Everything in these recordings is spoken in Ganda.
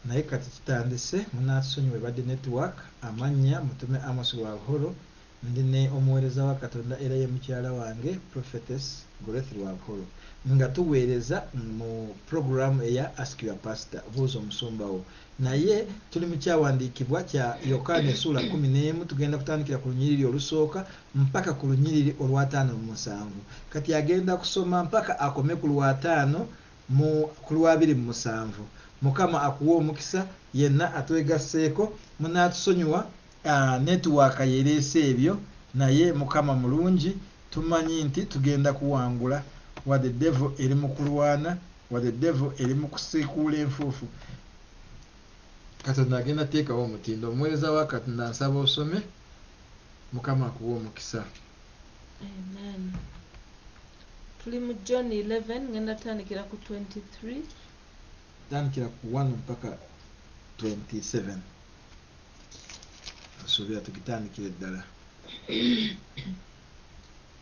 naye kati kitandise munatusonyiwe badde network amanya mutume Amos Lwabuholo ndine omuweereza wa Katonda era ye mukyala wange Prophetess Goreth Lwabuholo nga tuweereza mu program eya Ask Your Pastor buuza omusumbawo naye tuli mu kyawandiikibwa kya Yokaana essula 11 tugenda kutandikira ku lunyiriri olusooka mpaka ku lunyiriri olwa 5-7 kati agenda kusoma mpaka akome ku lwa 5 ku lwa 2-7 Mukama akuwa omukisa yenna atwegasseeko munatusonyiwa network yereese ebyo naye Mukama mulungi tumanyi nti tugenda kuwangula wa the devil eri mu kulwana wa the devil eri mu kusiikuula enfuufu Katonda agenda teekawo omutindo omuweereza wa Katonda nsaba osome Mukama akuwa omukisa. Amen. Tuli mu John 11 ngenda tandikira ku 23 tandikira ku 1 mpaka 27 asobya tukitandikire ddala.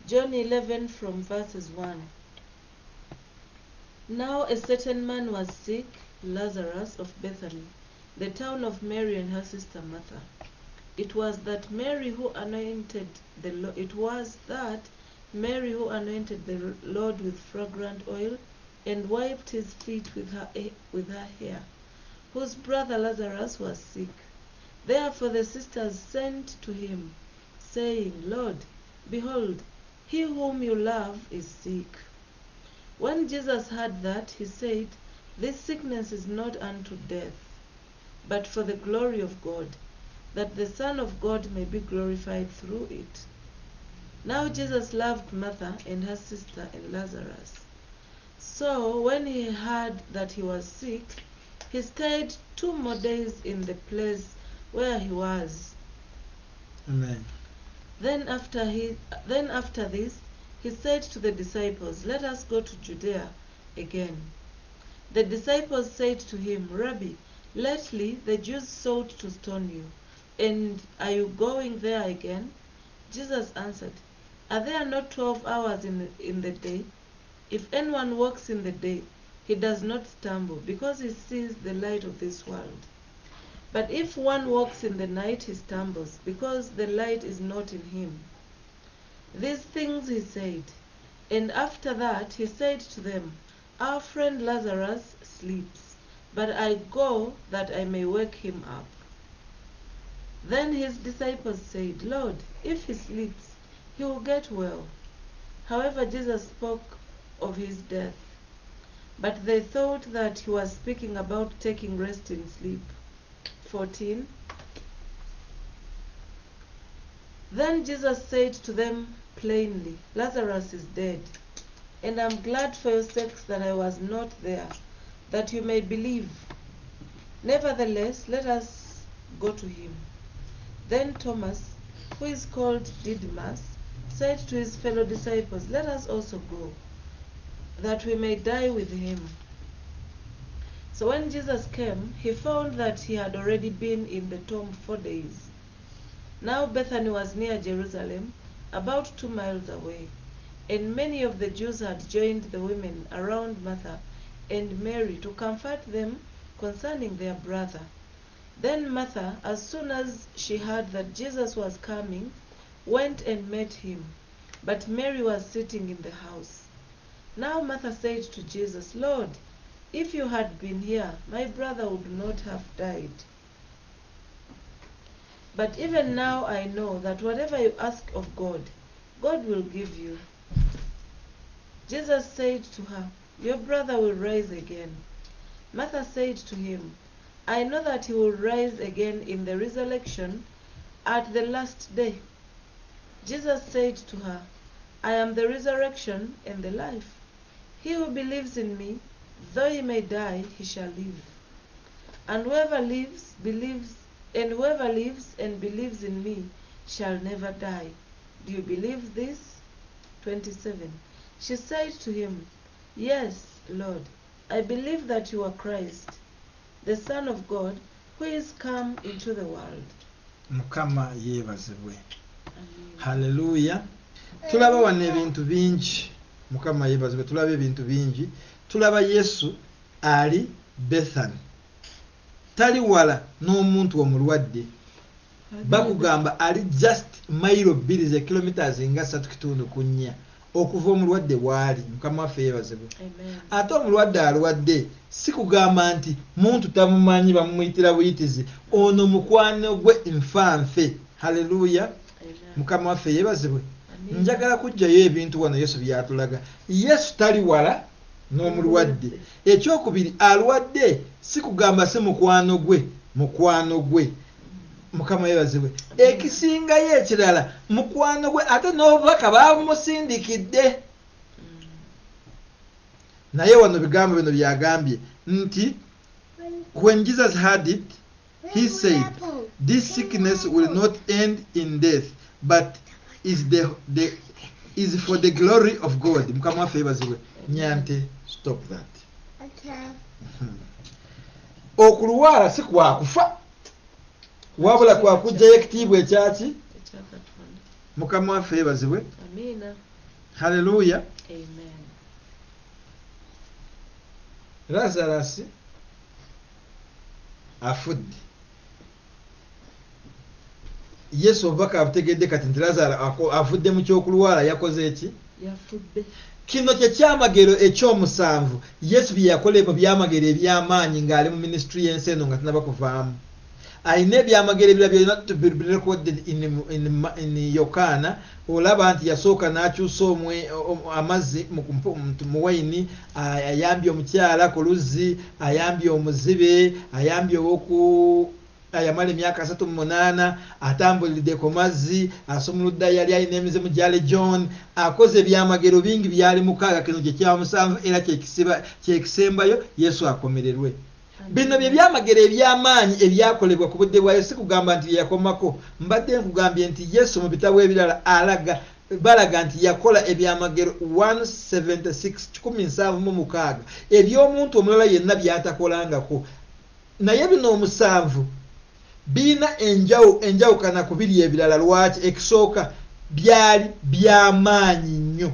John 11 from verses 1. Now a certain man was sick, Lazarus of Bethany, the town of Mary and her sister Martha. It was that Mary who anointed the Lord with fragrant oil and wiped his feet with her hair, whose brother Lazarus was sick. Therefore the sisters sent to him, saying, Lord, behold, he whom you love is sick. When Jesus heard that, he said, This sickness is not unto death, but for the glory of God, that the Son of God may be glorified through it. Now Jesus loved Martha and her sister and Lazarus. So when he heard that he was sick, he stayed 2 more days in the place where he was. Amen. Then after this, he said to the disciples, Let us go to Judea again. The disciples said to him, Rabbi, lately the Jews sought to stone you, and are you going there again? Jesus answered, Are there not 12 hours in the day? If anyone walks in the day, he does not stumble, because he sees the light of this world. But if one walks in the night, he stumbles, because the light is not in him. These things he said, and after that he said to them, Our friend Lazarus sleeps, but I go that I may wake him up. Then his disciples said, Lord, if he sleeps, he will get well. However, Jesus spoke of his death, but they thought that he was speaking about taking rest in sleep. 14. Then Jesus said to them plainly, Lazarus is dead, and I'm glad for your sakes that I was not there, that you may believe. Nevertheless, let us go to him. Then Thomas, who is called Didymus, said to his fellow disciples, Let us also go, that we may die with him. So when Jesus came, he found that he had already been in the tomb 4 days. Now Bethany was near Jerusalem, about 2 miles away, and many of the Jews had joined the women around Martha and Mary to comfort them concerning their brother. Then Martha, as soon as she heard that Jesus was coming, went and met him, but Mary was sitting in the house. Now Martha said to Jesus, Lord, if you had been here, my brother would not have died. But even now I know that whatever you ask of God, God will give you. Jesus said to her, Your brother will rise again. Martha said to him, I know that he will rise again in the resurrection at the last day. Jesus said to her, I am the resurrection and the life. He who believes in me, though he may die, he shall live. And whoever lives and believes in me shall never die. Do you believe this? 27. She said to him, Yes, Lord, I believe that you are Christ, the Son of God, who is come into the world. Mukama yeebazibwe. Hallelujah. Tulaba wano ebintu bingi. Mukama yeebazibwe. Tulaba ebintu bingi. Tulaba Yesu ali Bethany. tali wala n'omuntu omulwadde bakugamba ali just mailo 2 ze kilometers nga 3.4 okuva omulwadde waali. Mukama waffe yeebazibwe. Ate omulwadde alwadde si kugamba nti muntu tamumanyi bamuyitira buyitizi, ono mukwano gwe nfanfe. Haleluya. Mukama waffe yeebazibwe. Njagala kujjayo ebintu wano Yesu byatulaga. Yesu tali wala n'omulwadde. Ekyokubiri, alwadde si kugamba si mukwano gwe. Mukama yeebazibwe. Ekisingayo ekirala, mukwano gwe ate n'obubaka bamusindikidde. Naye wano bigambo bino byagambye nti when Jesus had it, he said, this sickness will not end in death, but is for the glory of God. Mukama waffe yeebazibwe. Nyante, stop that. Okay. Okulwala si kwakufa, wabula kwakujjayo ekitiibwa ekyaki. Mukama waffe yeebazibwe. Amina. Haleluya. Amen. Lazarus afudde. Yesu obubaka abutegedde kati nti Lazarus afudde mu kyokulwala yakoze eki? Yafudde. Kino kye kyamagero ekyomusanvu Yesu bye yakoleeko byamagero eby'amaanyi ng'ali mu ministry y'ensi eno nga tanaba kuvaamu. Ayina ebyamagero ebirala byonna recorded in Yokaana. Olaba nti yasooka n'akyusa amazzi mu wayini, ayambye omukyala ku luzzi, ayambye omuzibe, ayambye ayamala emyaka 38 atambulidde ku mazzi, asumuludda yali alina emizimu gyali John, akoze ebyamagero bingi byali mukaaga. Kino kye kyamusanvu era kyekisembayo Yesu akomererwe. Bino bye byamagero eby'amaanyi ebyakolebwa ku budde bwa Yesu. Kugamba nti yakomako, mbadde nkugambye nti Yesu mu bitabo ebirala balaga nti yakola ebyamagero 176 eby'omuntu omulala yenna byatakolangako. Naye bino omusanvu biina enjawukana ku biri ebirala. Lwaki? Ekisooka byali by'amaanyi nnyo.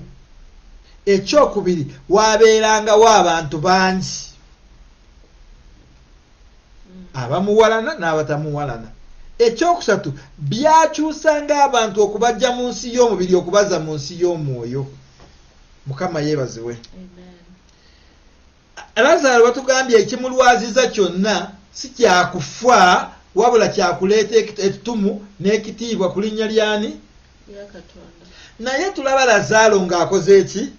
Ekyokubiri, waabeerangawo abantu bangi, abamuwalana n'abatamuwalana. Ekyokusatu, byakyusanga abantu okubajja mu nsi y'omubiri okubaza mu nsi y'omwoyo. Mukama yeebazibwe. Lazaro batugambye ekimulwaziza kyonna si kyakufa, wabula kyakuleeta ettumu n'ekitiibwa ku linnya lyani? Ya Katonda. Naye tulaba Lazaro ng'akoze eki?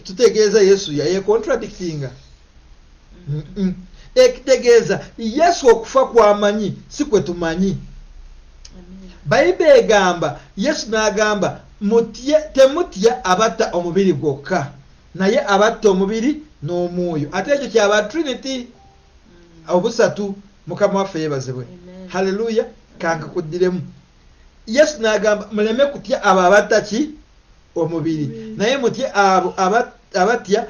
Tutegeeza Yesu yekontradictinga. Ekitegeeza Yesu okufa kwamanyi si kwe tumanyi. Bayibuli egamba, Yesu n'agamba temutya abatta omubiri gwokka, naye abatta omubiri n'omwoyo. Ate ekyo kyaba Trinity obusatu. Mukama waffe yeebazibwe. Haleluya. Kankakuddiremu. Yesu n'agamba muleme kutya abo abatta ki? Omubiri, naye mutye abo abatya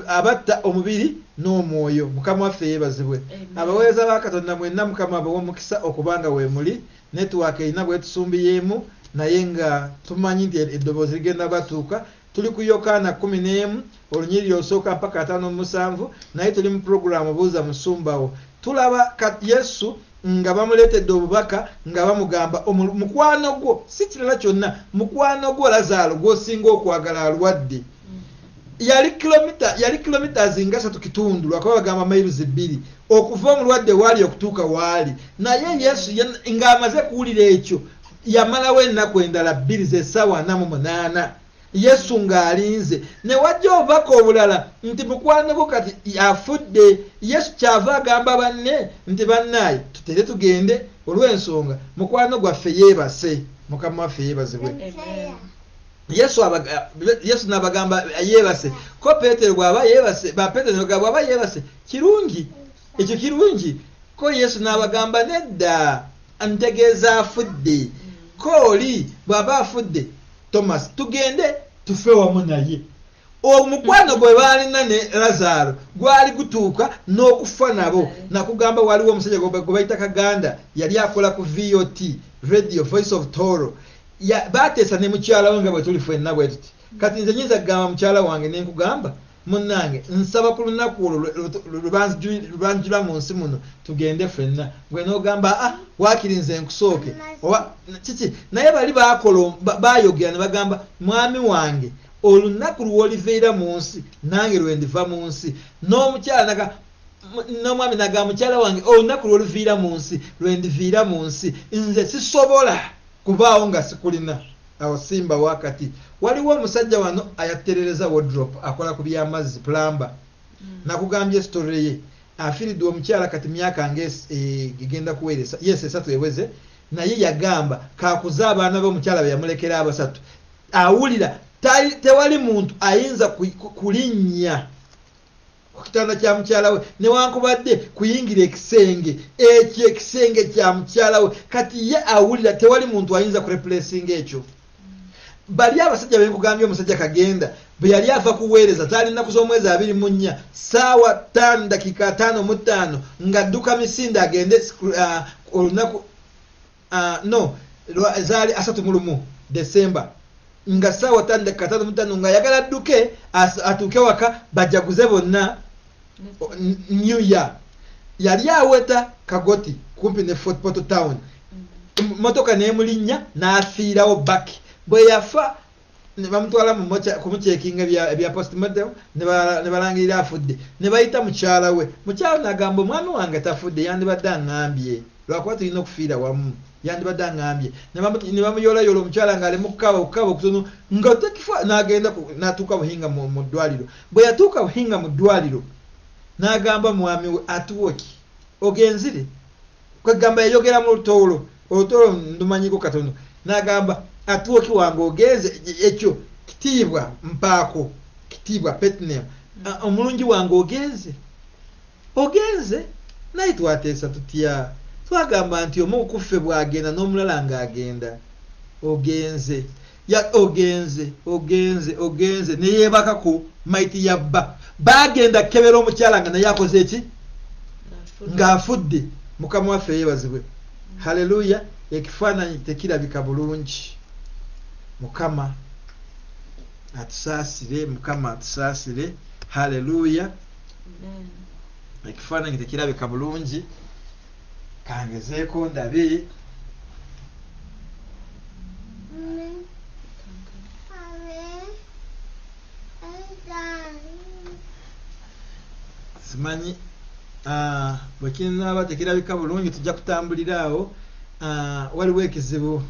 abatta omubiri n'omwoyo. Mukama waffe yeebazibwe. Abaweereza ba Katonda mwenna Mukama abawe omukisa okubanga weemuli. Network erina bwetusumbiyeemu naye nga tumanyi nti eddoboozi ligenda batuuka. Tuli ku Yokaana 11 olunyiriri osooka mpaka 5-7, naye tuli mu program buuza musumbawo. Tulaba Yesu nga bamuleetedde obubaka nga bamugamba mukwano gwo, si kirala kyonna, mukwano gwo Lazaro gw'osinga okwagala alwadde. Yali kilometers nga 3.5 lwakuba bagamba miles 2 okuva omulwadde waali okutuuka waali. Naye Yesu ng'amaze kuwulira ekyo yamalawo ennaku endala 2 z'essaawa 48 Yesu ng'alinze. Ne wajja obubaka obulala nti mukwano gwo kati afudde. Yesu kyava agamba banne nti bannaaye tutere tugende olw'ensonga mukwano gwaffe yeebase. Mukama waffe yeebazibwe. Yesu n'abagamba yeebase. Ko Peetero bw'aba yeebase, ba Peetero bw'aba yeebase kirungi, ekyo kirungi. Ko Yesu n'abagamba nedda, ntegeeza afudde. Ko oli bw'aba afudde, Thomas tugende tufe wamu naye. Omukwano gwe baalina ne Lazaro gwali gutuuka n'okufa nabo. Nakugamba waliwo omusajja gwe bayita Kaganda yali akola ku VOT, Radio Voice of Toro. Baateesa ne mukyala we nga bwe tuli ffenna bwe tuti. Kati nze nyinza kugamba mukyala wange ne nkugamba munnange nsaba ku lunaku olwo lubanjula mu nsi muno tugende ffenna gwe n'ogamba wakirinze nkusooke oba kiki naye bali bayogera ne bagamba mwami wange olunaku lw'oliveera mu nsi nange lwe ndiva mu nsi n'omukyala n'omwami naga mukyala wange olunaku lw'oluviira mu nsi lwe ndiviira mu nsi nze sisobola kubaawo nga sikulina. Awo simba wakati waliwo omusajja wano ayatterereza wardrobe akola ku by'amazzi plamba nakugambye story ye afiridde omukyala kati myaka ngegenda kuweereza esatu eweze naye yagamba kakuza abaana b'omukyala be yamulekera abasatu awulira tewali muntu ayinza kulinnya ku kitanda kya mukyala we newankubadde kuyingira ekisenge ekyo ekisenge kya mukyala we kati ye awulira tewali muntu ayinza kureplacinga ekyo. Bali abasajja benkugambye omusajja kagenda bwe yali ava kuweereza talina kuz'omwezi 24 saawa 5 dakika 5:05 ng'adduka misinde agende olunaku zaali 31 December nga saawa 5 dakika 5:05 nga yagala adduke atuuke waka bajaguze bonna New Year. Yali aweta Kagoti kumpi ne Fort Portal Town motoka neemulinnya n'afiirawo baki bwe yafa ne bamutwala kumucekinga ebya postmortem ne balangirira afudde ne bayita mukyala we. Mukyala n'agamba omwami wange tafudde yandibadde aŋŋambye lwakuba tulina okufiira wamu yandibadde aŋŋambye ne bamuyolayola omukyala ng'ali mu kukaba okutono nga tekifa n'agenda n'atuuka buhinga mu ddwaliro. Bwe yatuuka buhinga mu ddwaliro n'agamba mwami we atuwoki ogenzire kwegamba yayogera mu olutolo ndumanyiko katono n'agamba atuwoki wange ogenze ekyo kitiibwa mpaako kitiibwa petname omulungi wange ogenze naye twateesa tutya twagamba nti omu okuffe bw'agenda n'omulala ng'agenda ogenze ne yeebaka ku maiti yabba bagenda kebera omukyala nga naye akoze eki ng'afudde. Mukama waffe yeebazibwe. Haleluya. Ekifaananyi tekirabika bulungi. Mukama atusaasire. Haleluya. Ekifaananyi tekirabika bulungi. Kangezeeko ndabe. Simanyi bwe kinaaba tekirabika bulungi tujja kutambulira awo. Waliwo ekizibu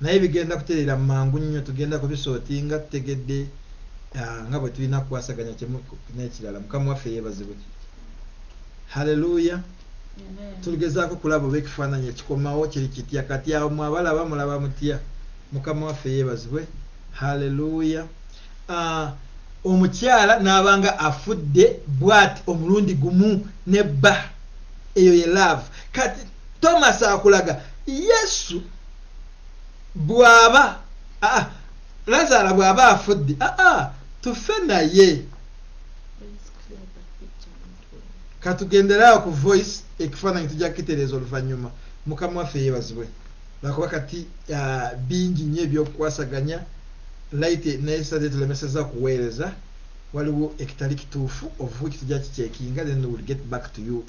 naye bigenda kutereera mu mangu nnyo tugenda kubisootinga tutegedde nga bwe tulina kukwasaganya kimu n'ekirala. Mukama waffe yeebazibwe. Haleluya. Tugezaako kulaba oba ekifaananyi ekikomawo kiri kitya kati awo mwabalaba mulaba mutya. Mukama waffe yeebazibwe. Haleluya. Omukyala n'abanga afudde bw'ati omulundi gumu nebba eyo ye love. Kati Thomas akulaga Yesu bw'aba Lazaro bw'aba afudde tufe naye. Katugenderawo ku voice ekifaananyi tujja kukitereeza oluvannyuma. Mukama waffe yeebazibwe. Lwakuba kati bingi nnyo ebyokukwasaganya light naye tulemeseza kuweereza waliwo ekitali kituufu of which tujja kicekinga then we'll get back to you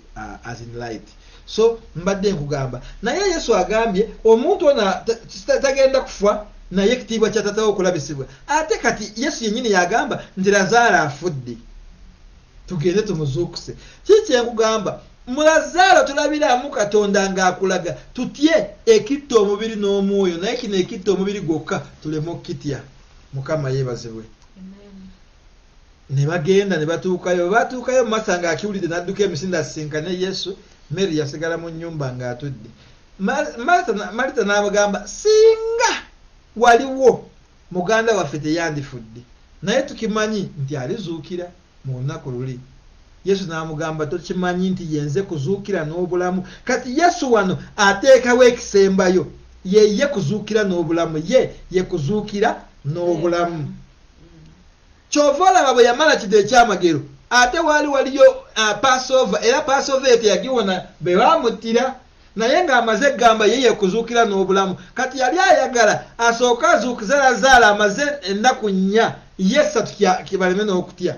as in light. So mbadde nkugamba naye Yesu agambye omuntu ona tagenda kufa naye ekitiibwa kya Taata we okulabisibwa. Ate kati Yesu yennyini yagamba nti Lazaro afudde tugende tumuzuukuse. Kiki enkugamba mu Lazaro tulabiramu Katonda ng'akulaga tutye ekitta omubiri n'omwoyo naye kino ekitta omubiri gwokka tuleme okukitya. Mukama yeebazibwe. Ne bagenda ne batuukayo Martha ng'akiwulidde n'adduka emisinde asisinkane Yesu. Mary yasigala mu nnyumba ng'atudde. Martha n'abagamba singa waliwo muganda waffe teyandifudde naye tukimanyi nti alizuukira mu lunaku luli. Yesu n'amugamba tokimanyi nti yenze kuzuukira n'obulamu. Kati Yesu wano ateekawo ekisembayo ye kuzuukira n'obulamu ye kuzuukira n'obulamu. Kyova olaba bwe yamala kide ekyamagero ate waliyo Passover era Passover ete yagiwona be bamuttira naye ng'amaze egamba ye kuzuukira n'obulamu. Kati yali ayagala asooka azuukize Lazaro amaze ennaku 4 ye 3 kibaleme n'okutya.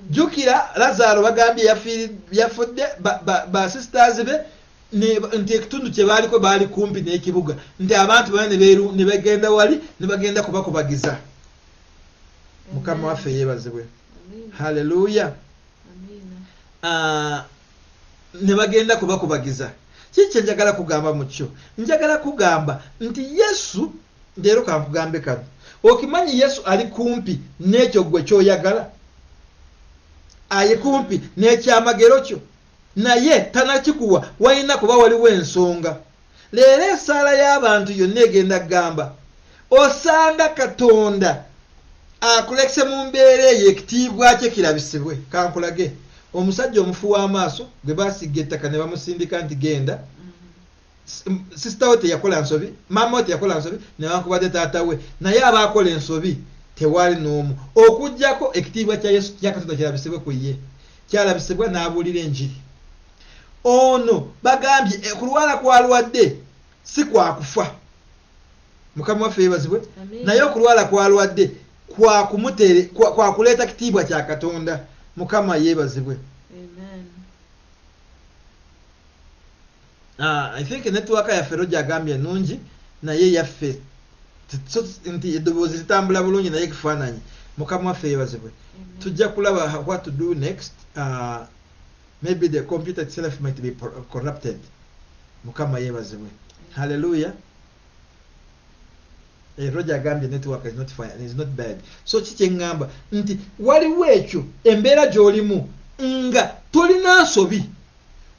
jukira Lazaro bagambye yafudde ba sisters be nti ekitundu kye baaliko baali kumpi n'ekibuga nti abantu bana ne bagenda wali ne bagenda kubakubagiza. Mukama waffe yeebazibwe. Haleluya. Ne bagenda kubakubagiza. Kiki njagala kugamba mu kyo? Njagala kugamba nti Yesu leero kankugambe kano. Okimanyi Yesu ali kumpi n'ekyo gwe ky'oyagala. Aye kumpi n'ekyamagero kyo. Naye tanakikuwa walina kuba waliwo ensonga. Leero esaala y'abantu yonna egenda kugamba osanga Katonda akulekise mu mbeera eyo ekitiibwa kye kirabisibwe. Kankulage omusajja omufu w'amaaso gwe baasiga ettaka ne bamusindika nti genda. Sister we teyakola nsobi, mama we teyakola nsobi, newankubadde taata we, naye abaakola ensobi tewali n'omu. Okuggyako ekitiibwa kya Yesu kya Katonda kirabisibwe ku ye, kyalabisibwa n'abuulira enjiri. Ono bagambye kulwala kwalwadde si kwakufa. Mukama waffe yeebazibwe. Naye okulwala kwalwadde kwa kuleeta kitiibwa kya Katonda. Mukama yeebazibwe. I think network yaffe Roger agambye nungi naye yaffe nti eddoboozi litambula bulungi naye kifaananyi. Mukama waffe yeebazibwe. Tujja kulaba what to do next. Maybe the computer itself might be corrupted. Mukama yeebazibwe. Hallelujah. Roger agambye network is not fine and is not bad. So kiki ngamba nti waliwo ekyo embeera gy'olimu nga tolina nsobi.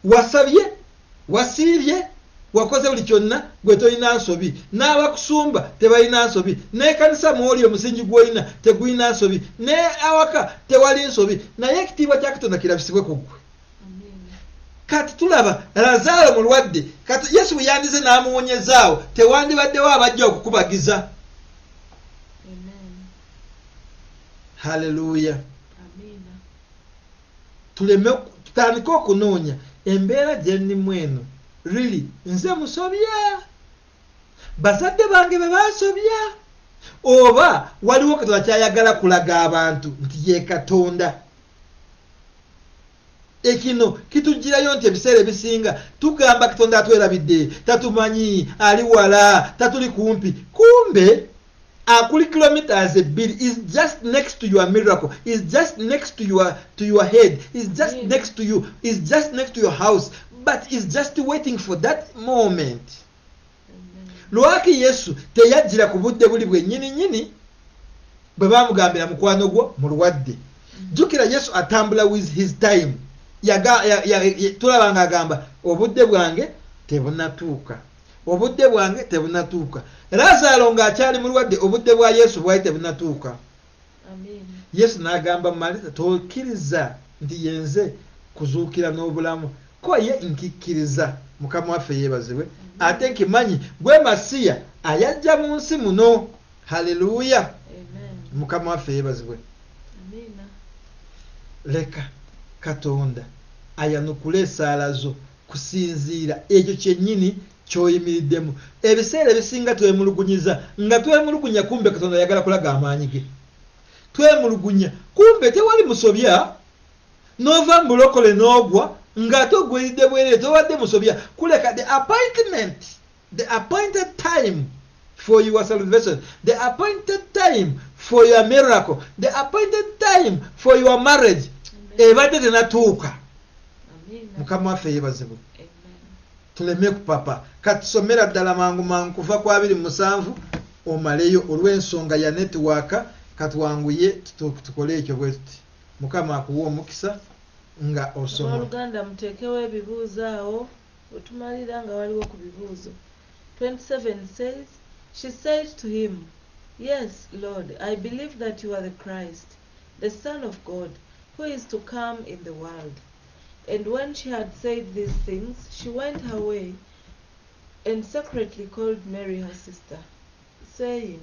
Wasabye, wasiibye, wakoze buli kyonna gwe tolina nsobi. N'abakusumba tebalina nsobi. N'ekkanisa mw'oli omusingi gw'olina tegulina nsobi. Ne awaka tewali nsobi. Naye ekitiibwa kya Katonda kirabisibwe ku ggwe. Kati tulaba Lazaro mulwadde. Kati Yesu bwe yandize n'amuwonyezaawo tewandibaddewo abajja okukubagiza. Haleluya. Tuleme tutandike okunoonya embeera gye nnimu eno. Really nze musobya, bazadde bange be baasobya, oba waliwo Katonda kyayagala kulaga abantu nti ye Katonda. Ekino kitujjirayo nti ebiseera ebisinga tugamba Katonda atwerabidde, tatumanyi, ali wala, tatuli kumpi. Kumbe akuli kilometers 2 is just next to your miracle, is just next to your head, is just next to you, is just next to your house, but is just waiting for that moment. Lwaki Yesu teyajjira ku budde buli bwe nyini bwe bamugambira mukwano gwo mulwadde. Jjukira Yesu atambula with his time. Tulaba ng'agamba obudde bwange tebunatuuka, obudde bwange tebunatuuka. Lazaro ng'akyali mulwadde obudde bwa Yesu bwali tebunatuuka. Yesu n'agamba Marita tokkiriza nti yenze kuzuukira n'obulamu, ko ye nkikkiriza. Mukama waffe yeebazibwe. Ate nkimanyi gwe Masiya ayajja mu nsi muno. Haleluya. Mukama waffe yeebazibwe. Leka Katonda ayanukule esaala zo kusinziira ekyo kyennyini ky'oyimiriddemu. Ebiseera ebisinga twemulugunyiza nga twemulugunya kumbe Katonda ayagala kulaga amaanyi ge. Twemulugunya kumbe tewali musobya, n'ova mu bulokole n'ogwa ng'ate ogwiridde bwereere towadde musobya. Kuleka the appointed time for your salvation, the appointed time for your miracle, the appointed time for your marriage ebadde tenatuuka. Mukama waffe yeebazibwe. Tuleme kupapa. Katusomera ddala mangu kuva ku 27 omaleyo olw'ensonga ya network. Katuwanguye tukole ekyo bwe tuti. Mukama akuwa omukisa nga osoma. Oluganda muteekewo ebibuuzo awo otumalira nga waliwo ku bibuuzo. 27 says, she said to him, "Yes, Lord, I believe that you are the Christ, the Son of God, who is to come in the world." And when she had said these things, she went her way and secretly called Mary her sister, saying,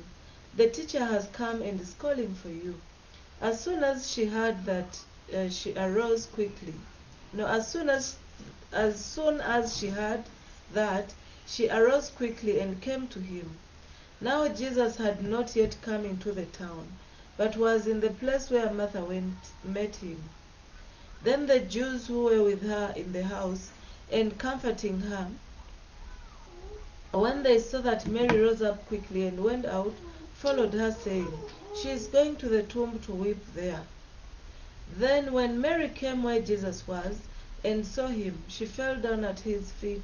"The teacher has come and is calling for you." As soon as she heard that, she arose quickly. No, as soon as she heard that, she arose quickly and came to him. Now Jesus had not yet come into the town, but was in the place where Martha met him. Then the Jews who were with her in the house and comforting her, when they saw that Mary rose up quickly and went out, followed her, saying, "She is going to the tomb to weep there." Then when Mary came where Jesus was, and saw him, she fell down at his feet,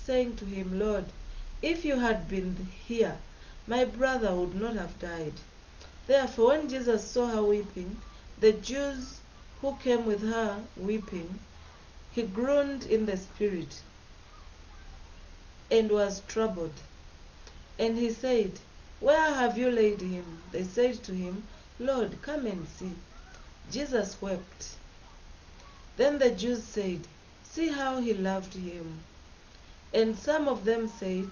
saying to him, "Lord, if you had been here, my brother would not have died." Therefore when Jesus saw her weeping, the Jews who came with her weeping, he groaned in the spirit, and was troubled. And he said, "Where have you laid him?" They said to him, "Lord, come and see." Jesus wept. Then the Jews said, "See how he loved him." And some of them said,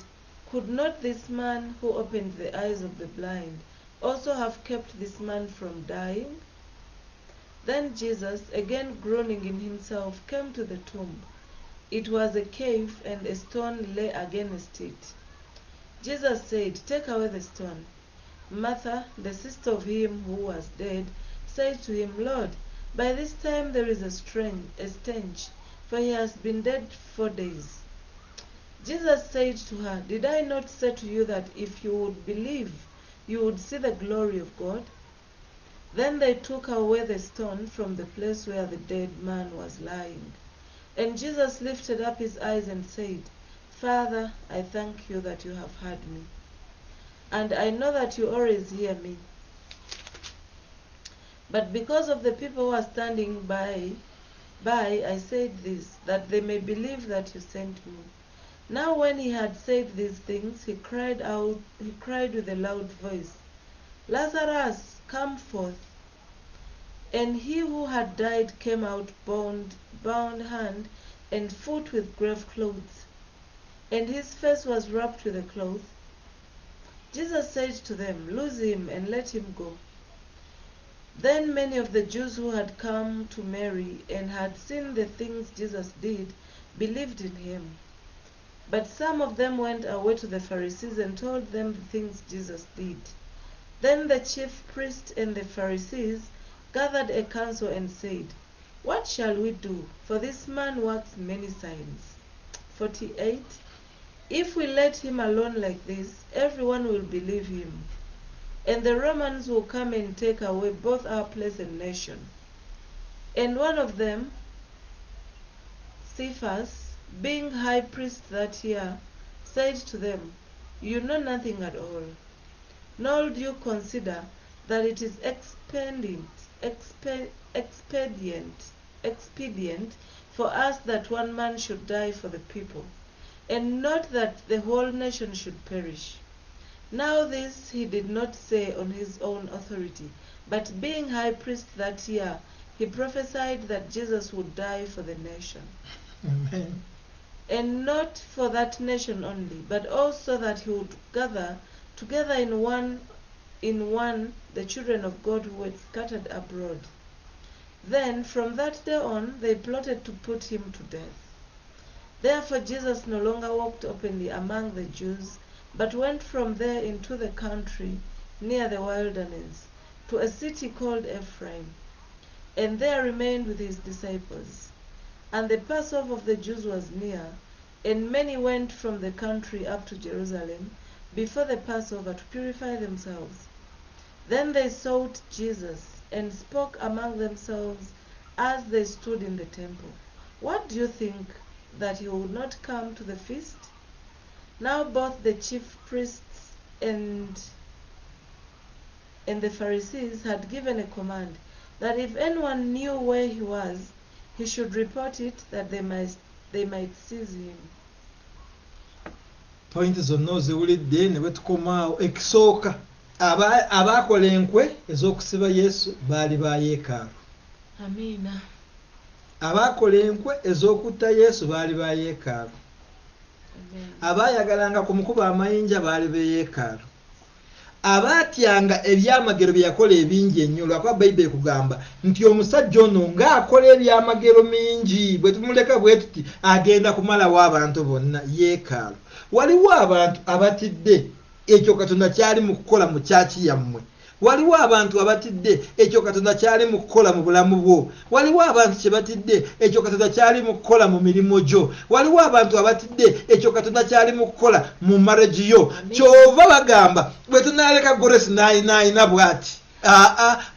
"Could not this man who opened the eyes of the blind also have kept this man from dying?" Then Jesus, again groaning in himself, came to the tomb. It was a cave, and a stone lay against it. Jesus said, "Take away the stone." Martha, the sister of him who was dead, said to him, "Lord, by this time there is a stench, for he has been dead 4 days." Jesus said to her, "Did I not say to you that if you would believe, you would see the glory of God?" Then they took away the stone from the place where the dead man was lying. And Jesus lifted up his eyes and said, "Father, I thank you that you have heard me. And I know that you always hear me. But because of the people who are standing by, I said this, that they may believe that you sent me." Now when he had said these things, he cried with a loud voice, "Lazarus, come forth." And he who had died came out, bound hand and foot with grave clothes, and his face was wrapped with a cloth. Jesus said to them, "Loose him and let him go." Then many of the Jews who had come to Mary and had seen the things Jesus did believed in him. But some of them went away to the Pharisees and told them the things Jesus did. Then the chief priests and the Pharisees gathered a council and said, "What shall we do? For this man works many signs." 48. If we let him alone like this, everyone will believe him, and the Romans will come and take away both our place and nation. And one of them, Cephas, being high priest that year, said to them, "You know nothing at all, nor do you consider that it is expedient for us that one man should die for the people, and not that the whole nation should perish." Now this he did not say on his own authority, but being high priest that year, he prophesied that Jesus would die for the nation. Amen. And not for that nation only, but also that he would gather together in one the children of God who were scattered abroad. Then from that day on they plotted to put him to death. Therefore Jesus no longer walked openly among the Jews, but went from there into the country near the wilderness, to a city called Ephraim, and there remained with his disciples. And the Passover of the Jews was near, and many went from the country up to Jerusalem before the Passover to purify themselves. Then they sought Jesus, and spoke among themselves as they stood in the temple, "What do you think, that he would not come to the feast?" Now both the chief priests and the Pharisees had given a command that if anyone knew where he was, he should report it, that they might seize him. Point zonna oziwulidde ne bwe tukomaawo ekisooka abaakola enkwe ez'okusiba Yesu baali ba yeekaalu. Amiina. Abaakola enkwe ez'okutta Yesu baali ba yeekaalu. Abaayagalanga ku mukuba amayinja baali be yeekaalu. Abaatyanga ebyamagero bye yakola ebingi ennyo, lwakuba Bayibuli ekugamba nti omusajja ono ng'akola ebyamagero mingi, bwe tumuleka bwe tuti agenda kumalawo abantu bonna yeekaalu. Waliwo abantu abatidde ekyo Katonda kyali mu kukola mu kyaki yammwe. waliwo abantu abatidde ekyo Katonda kyali mu kukola mu bulamu bwo, waliwo abantu kye batidde ekyo Katonda kyali mu kukola mu mirimu gyo, waliwo abantu abatidde ekyo Katonda kyali mu kukola mu marriage yo. Kyova bagamba bwe tunaleka Grace naayina bw'ati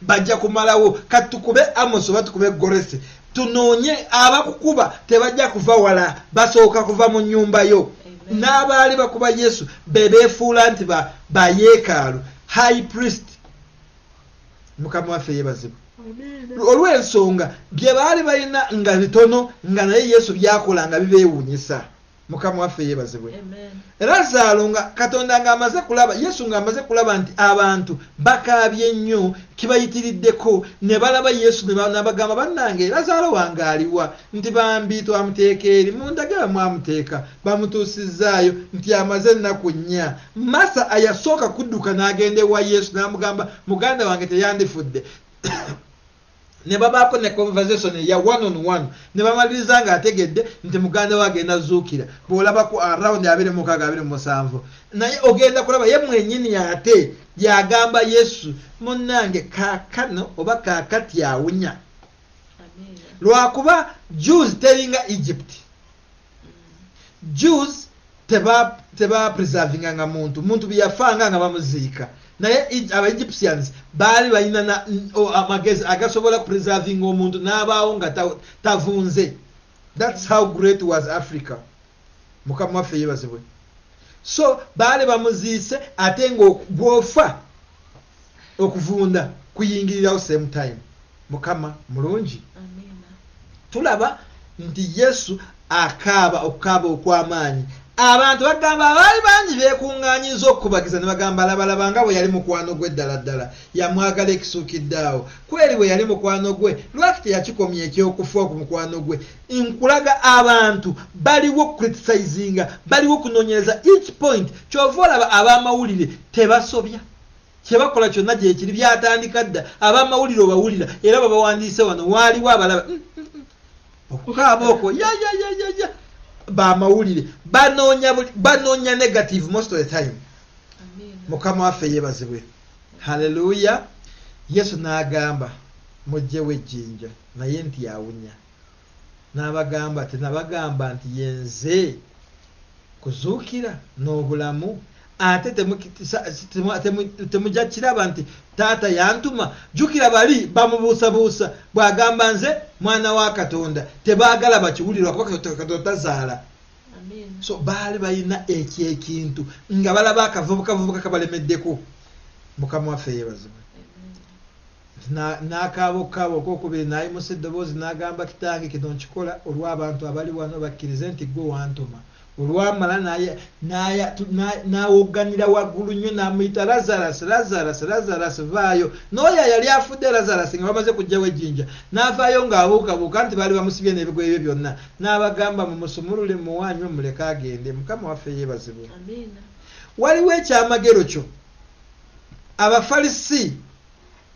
bajja kumalawo katukube Amos oba tukube Grace tunoonye abakukuba tebajja kuva wala basooka kuva mu nnyumba yo. N'abaali bakuba Yesu bebeefuula nti ba yeekaalu high priest. Mukama waffe yeebazibwe olw'ensonga bye baali balina nga bitono nga naye Yesu byakola nga bibeewuunyisa. Mukama waffe yeebazibwe. Lazaro nga Katonda ng'amaze kulaba, Yesu ng'amaze kulaba nti abantu bakaabye nnyo kibayitiriddeko, ne balaba Yesu ne bagamba bannange Lazaro wange aliwa, nti bambi twamuteeka eri mundage bamwamuteeka bamutuusizaayo nti amaze ennaku 4. Masa ayasooka kudduka n'agenda ewa Yesu n'amugamba muganda wange teyandifudde. Ne babaako ne conversation ya one on one ne bamaliriza nga ategedde nti muganda we agenda zuukira. Bw'olabako around 26-27 naye ogenda kulaba ye mwenyini ate yagamba Yesu munnange kaakano oba kaakati awunya. Lwakuba Jews teringa Egypt. Jews teba preservinga nga muntu byafanga nga bamuziika. Naye aba Egyptians baali balina amagezi agasobola preserving omuntu n'abaawo nga tavunze. That's how great was Africa. Mukama waffe yeebazibwe. So baali bamuziise ate ng'ogwofa okuvunda kuyingirirawo same time. Mukama mulungi. Tulaba nti Yesu akaaba okukaaba okw'amaanyi. Abantu bagamba abaali bangi beekuŋŋaanyiza okubagiza ne bagamba labalaba nga bwe yali mukwano gwe ddala yamwagala ekisuukiddaawo. Kweri bwe yali mukwano gwe lwaki teyakikomya ekyokufa ku mukwano gwe. Nkulaga abantu baliwo criticizinga, baliwo kunoonyereza each point. Kyova olaba ab'amawulire tebasobya. Kye bakola kyonna gye kiri byatandika dda. Ab'amawulire obawulira era babawandiise wano waaliwo abalaba okukaaba okwo ya bamawulire banoonya negative most of the time. Mukama waffe yeebazibwe. Hallelujah. Yesu n'agamba mujjewo ejjinja naye nti yawunya. Nabagamba nti yenze kuzuukira n'obulamu ate temujja kiraba nti taata yantuma. Jjukira bali bamubuusabuusa bw'agamba nze mwana wa Katonda tebaagala bakiwulirwa kuba Katonda tazaala. So baali balina ekintu nga balaba akavubuka kabalemeddeko. Mukama waffe yeebazibwe. N'akaaba okokubiri n'ayimusa eddoboozi n'agamba kitange kino nkikola olw'abantu abali wano bakkirize nti gwe wantuma. Olwamala n'awogganira waggulu nnyo n'amuyita Lazarus vaayo. N'oyo yali afudde Lazarus nga bamaze kuggyawo ejjinja n'avaayo ng'abuukabuuka nti baali bamusibye n'ebigo ebyo byonna. N'abagamba mumusimulule muwanywe muleke agende. Mukama waffe yeebazibwe. Waliwo ekyamagero kyo Abafalisi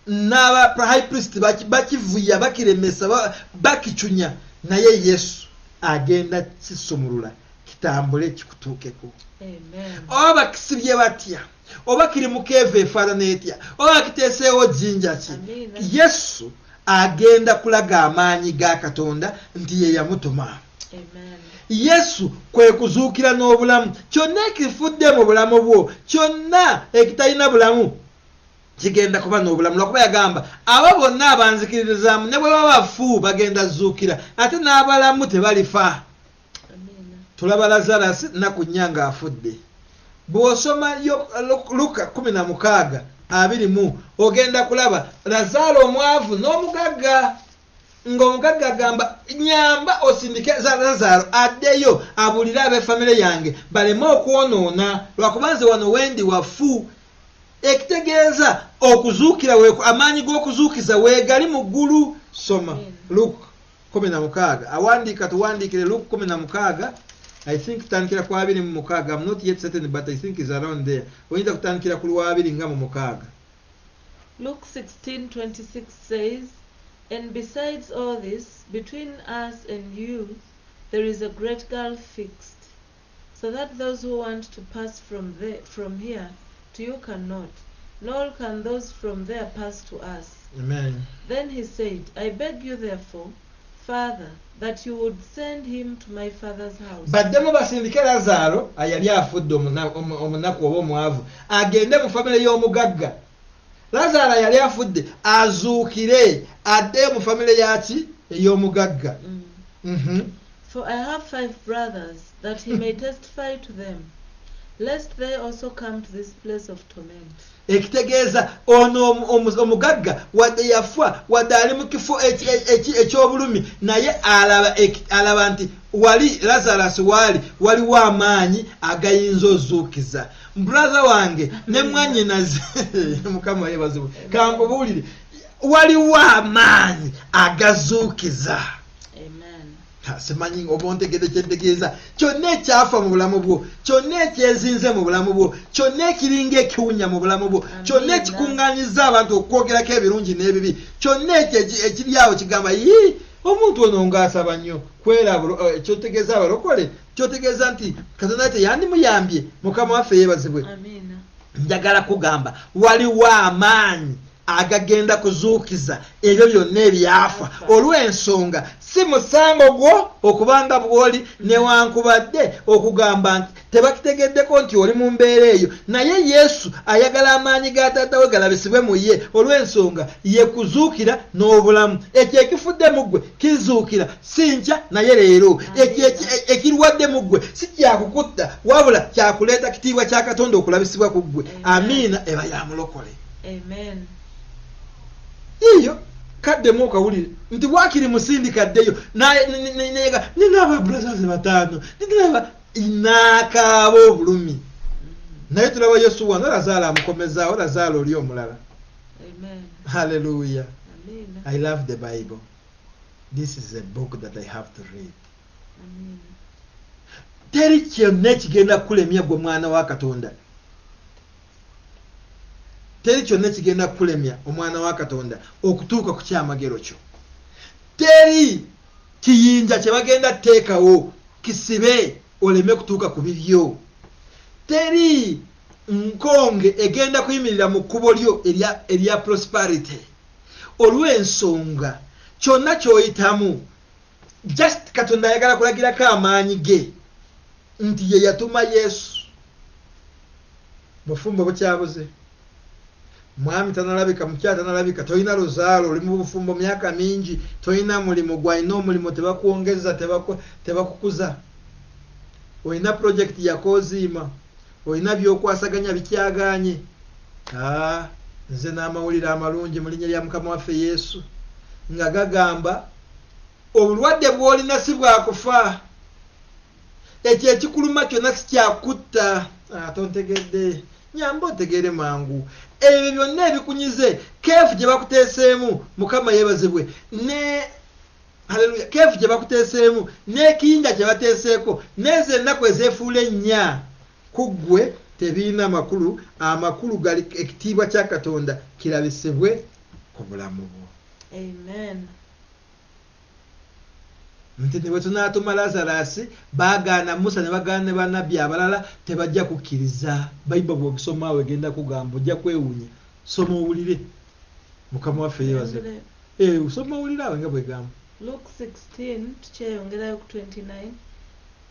n'aba high priest bakivuya bakiremesa bakicunya naye Yesu agenda kisumulula kitambule kikutuukeko. Oba kisibye batya oba kiri mukeeva efaanana etya oba kiteeseewo jjinja ki, Yesu agenda kulaga amaanyi ga Katonda nti ye yamutuma. Yesu kwe kuzuukira n'obulamu. Kyonna ekifudde mu bulamu bwo, kyonna ekitalina bulamu kigenda kuba n'obulamu. Lwakuba yagamba abo bonna abanzikirizaamu ne bwe baba bafu bagenda zuukira ate n'abalamu tebalifa. Tulaba Lazarus nnaku 4 ng'afudde. Bw'osoma Luka 16:20 ogenda kulaba Lazaro omwavu n'omugagga. Ng'omugagga agamba nyamba osindike Lazaro addeyo abulire ab'effamire yange baleme okwonoona lwakuba nze wano wendi wafu. Ekitegeeza okuzuukira amaanyi g'okuzuukiza weegali mu ggulu. Soma Luka 16. Awandiika tuwandiikire Luka 16. I think kutandikira ku 26. I'm not yet certain but I think is around there. Oyinza kutandikira ku 2 nga mu 6. Luke 16:26 says, "And besides all this, between us and you, there is a great gulf fixed, so that those who want to pass from here to you cannot, nor can those from there pass to us. Amen. Then he said, I beg you therefore, Father, that you would send him to my father's house. Baddemu basindike Lazaro ayali afudde omunaku oba omwavu agende mu famire y'omugagga. Lazaro yali afudde azuukire adde mu famire yaki ey'omugagga. For I have 5 brothers, that he may testify to them, lest they also come to this place of torment. Ekitegeeza ono omugagga wadde yafa wadde ali mu kifo eky'obulumi naye alaba nti wali Lazarus waliwo amaanyi agayinza ozuukiza. Brother wange ne mwannyinaze Mukama yeebazibwe kankubuulire waliwo amaanyi agazuukiza. Simanyi oba ontegedde kyentegeeza kyonna ekyafa mu bulamu bwo, kyonna ekyezinze mu bulamu bwo, kyonna ekiringa ekiwunya mu bulamu bwo, kyonna ekikuŋŋaanyiza abantu okwogerako ebirungi n'ebibi, kyonna ekiri awo kigamba omuntu ono ng'asaba nnyo kyotegeeza abalokole, kyotegeeza nti Katonda teyandimuyambye. Mukama waffe yeebazibwe. Njagala kugamba waliwo amaanyi agagenda kuzuukiza ebyo byonna ebyafa olw'ensonga si musango gwo okubanga bw'oli newankubadde okugamba nti tebakitegeddeko nti oli mu mbeera eyo, naye Yesu ayagala amaanyi ga Taata we galabisibwe mu ye olw'ensonga ye kuzuukira n'obulamu. Ekyo ekifudde mu ggwe kizuukira si nkya naye leero, ekirwadde mu ggwe si kyakukutta wabula kyakuleeta kitiibwa kya Katonda okulabisibwa ku ggwe. Amiina eba ya mulokole. Amen. Iyo kaddemu okawulire nti bwakiri musindikaddeyo ninaaba brothers batano nakaaba obulumi naye tulaba Yesu wano Lazaro amukomezaawo. Lazaro oli omulala. Hallelujah. I love the Bible. This is a book that I have to read. Teri kyonna ekigenda kulemya gwe mwana wa Katonda. Teri kyonna kigenda kulemya omwana wa Katonda okutuuka ku kyamagero kyo. Teri kiyinja kye bagenda teekawo kisibe oleme kutuuka ku bibyo. Teri nkonge egenda kuyimirira mu kkubo lyo erya prosperity. Olw'ensonga kyonna ky'oyitamu just Katonda ayagala kulagirako amaanyi ge nti ye yatuma Yesu. Bufumbo bukyabuze. Mwami tanalabika, mukyala tanalabika, toyina luzaalo, oli mu bufumbo myaka mingi, toyina mulimu, gwalina omulimo tebakuwongeza, tebakukuza. Olina project yakoziima, olina byokwasaganya bikyaganye. Nze n'amawulire amalungi mu linnya lya Mukama waffe Yesu nga gagamba obulwadde bw'olina si bwakufa, ekyo ekikuluma kyonna si kyakutta. Tontegedde nyamba otegeere mangu ebyo byonna ebikunyize keefu gye bakuteeseemu. Mukama yeebazibwe. Haleluya. Keefu gye bakuteeseemu n'ekiyinja kye bateeseeko n'ezo ennaku ezeefuula ennya ku ggwe tebiina makulu. Amakulu gali ekitiibwa kya Katonda kirabisibwe ku bulamu bwo. Amen. Nti ne bwe tunaatuma Lazarus baagaana Musa ne bagaana ne bannabbi abalala tebajja kukkiriza. Bayibuli bw'ogisoma egenda kugamba ojja kwewuunya. Soma owulire. Mukama waffe yeebazibwe. Soma owulire awo nga bw'egamba. Luke 16 tukyeyongerayo ku 29.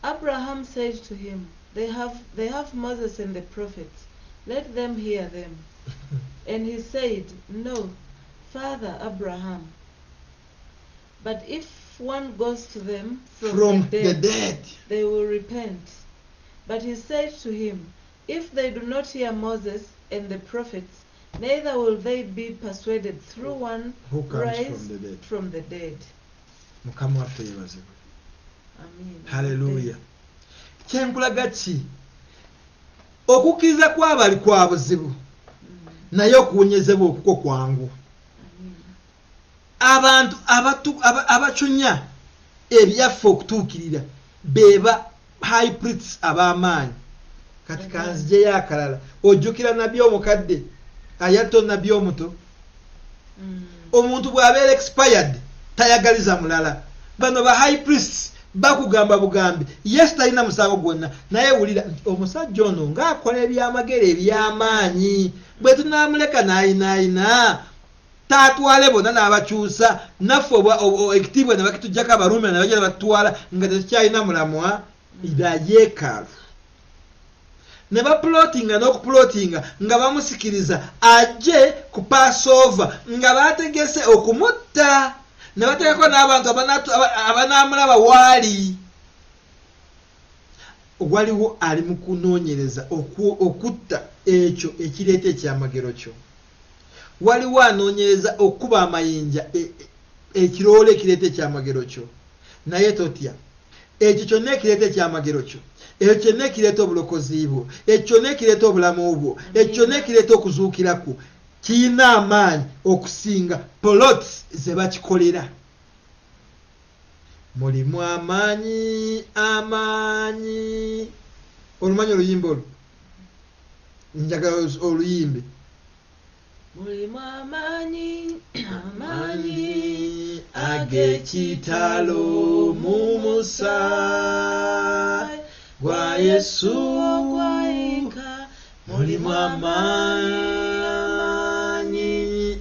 Abraham said to him, they have Moses and the prophets, let them hear them. And he said, No, Father Abraham, but if one goes to them from the dead, they will repent. But he said to him, If they do not hear Moses and the prophets, neither will they be persuaded through one who comes raised from the dead. Mukama waffe yeebazibwe. Amen. Hallelujah. Kyenkulaga ki? Okukkiriza kw'abali kwa buzibu naye okuwonyezebwa okuko kwangu. Abantu abacunya ebyaffe okutuukirira beba high priests ab'amaanyi. Kati kanzijeyo akalala. Ojjukira nabbi omukadde ayatta nabbi omuto. Omuntu bw'abeera expired tayagaliza mulala. Bano ba high priests bakugamba bugambi Yesu talina musango gwonna naye wulira omusajja ono ng'akola ebyamagero eby'amaanyi bwe tunamuleka naayinaayina taatwale bonna n'abakyusa naffe ekitiibwa ne bakitujjako abaruumi ne bajja ne batutwala nga tetukyalina mulamwa ira yeekaalu ne bapulootinga n'okupulootinga nga bamusikiriza ajje ku Passover nga baategese okumutta ne bateekako n'abantu abanaamulaba waali. Waliwo ali mu kunoonyereza okutta ekyo ekireeta ekyamagero kyo. Waliwo anoonyereza okuba amayinja ekiroola ekireeta ekyamagero kyo. Naye totya, ekyo kyonna ekireeta ekyamagero kyo, ekyo kyonna ekireeta obulokozi bwo, ekyo kyonna ekireeta obulamu bwo, ekyo kyonna ekireeta okuzuukirako kirina amaanyi okusinga plots ze bakikolera. Mulimu amaanyi amaanyi. Olumanyi oluyimba olwo? Njagala oluyimbe. Mulimu amaanyi amaanyi ag'ekitalo mu musaayi gwa Yesu ogwayika. mulimu amaanyi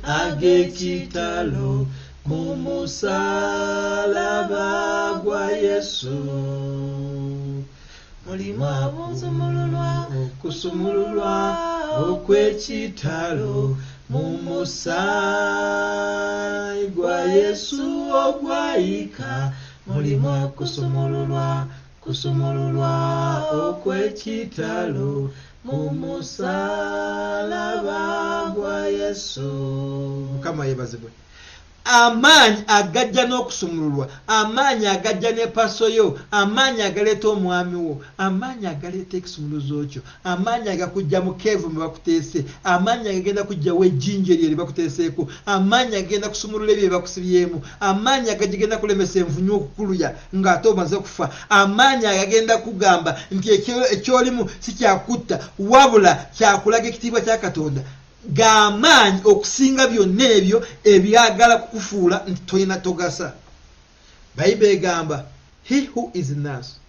ag'ekitalo mu musalaba gwa Yesu. Mulimu obusumululwa okusumululwa okw'ekitalo mu musaayi gwa Yesu ogwayika. Mulimu okusumululwa okw'ekitalo mu musalaba gwa Yesu. Mukama yebazibwe. Amaanyi agajja n'okusumululwa, amaanyi agajja ne pasoyo, amaanyi agaleeta omwami wo, amaanyi agaleeta ekisumuluzo kyo, amaanyi agakujja mu keevu mwe bakuteese, amaanyi agagenda kujjawo ejjinja eryo lye bakuteeseeko, amaanyi agenda kusumulula ebyo bye bakusibyemu, amaanyi agagenda kulemesa envunyu okukuluya ng'ate omaze kufa, amaanyi agagenda kugamba nti ekyolimu si kyakutta wabula kyakulaga ekitiibwa kya Katonda. G'amaanyi okusinga byonna ebyo ebyagala kukufuula nti tolina togasa. Bayibuli egamba he who is in us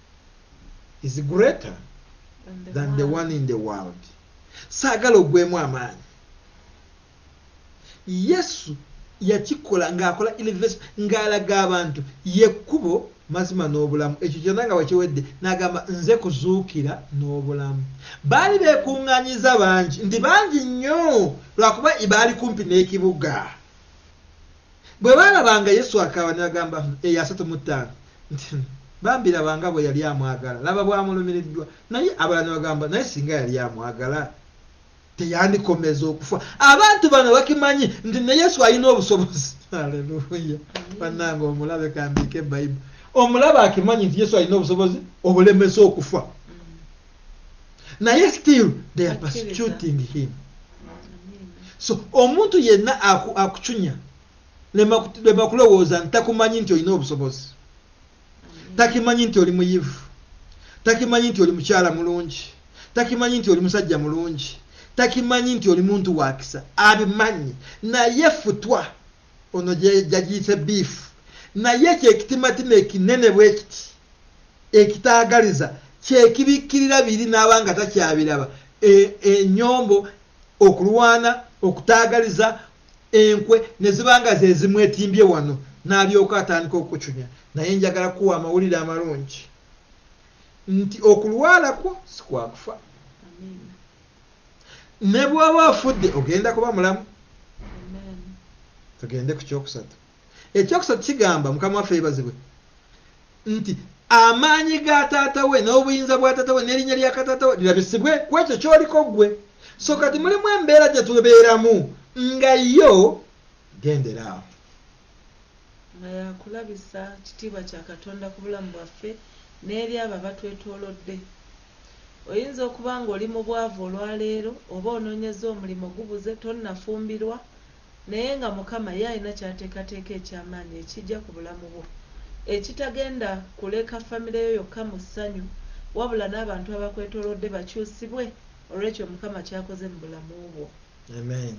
is greater than the one in the world. Saagala ogwemu amaanyi. Yesu yakikola ng'akola elevation ng'alaga abantu yekkubo mazima n'obulamu. Ekyo kyonna nga wakiwedde n'agamba nze kuzuukira n'obulamu. Baali beekuŋŋaanyiza bangi nti bangi nnyo lwakuba baali kumpi n'ekibuga. Bwe baalabanga Yesu akaaba ne bagamba eyo 35 nti bambirabanga bwe yali amwagala, laba bwamulumiriddwa. Naye abalala ne bagamba naye singa yali amwagala teyandikomeza okufa. Abantu bano bakimanyi nti ne Yesu alina obusobozi. Haleluya. Bannange omulabe kambiike ebayibuli. Omulaba akimanyi nti Yesu alina obusobozi obulemesa okufa. Naye still they are persecuting him. So omuntu yenna akucunya lema kulowooza nti takumanyi nti olina obusobozi, takimanyi nti oli muyivu, takimanyi nti oli mukyala mulungi, takimanyi nti oli musajja mulungi, takimanyi nti oli muntu wakisa. Abimanyi naye futwa ono gyagiyise biifu. Naye kyekitimatima ekinene bwe kiti ekitaagaliza kyekibikkirira biri n'abanga takyabiraba. Ennyombo, okulwana, okutaagaliza, enkwe ne zibanga ze zimwetimbye wano n'alyoka atandika okucunya. Naye njagala kuwa amawulire amalungi nti okulwala kwo si kwakufa. Ne bw'oba ofudde ogenda kuba mulamu. Tugende ku kyokusatu. Ekyokusatu kigamba Mukama waffe yeebazibwe nti amaanyi ga taata we n'obuyinza bwa taata we n'erinnya lya kataata we lirabisibwe ku ekyo ky'oliko ggwe. So kati mulimu embeera gye tubeeramu nga yo gendera awo. Nga yakulabisa kitiibwa kya Katonda ku bulamu bwaffe n'eri abo abatwetoolodde. Oyinza okuba ng'oli mu bwavu olwaleero oba onoonyeza omulimu gubuze tonnafumbirwa, naye nga Mukama ye alina kyateekateeka eky'amaanyi ekijja ku bulamu bwo, ekitagenda kuleka famire yo yokka mu ssanyu wabula n'abantu abakwetoolodde bakyusibwe olw'ekyo Mukama kyakoze mu bulamu bwo. Amen.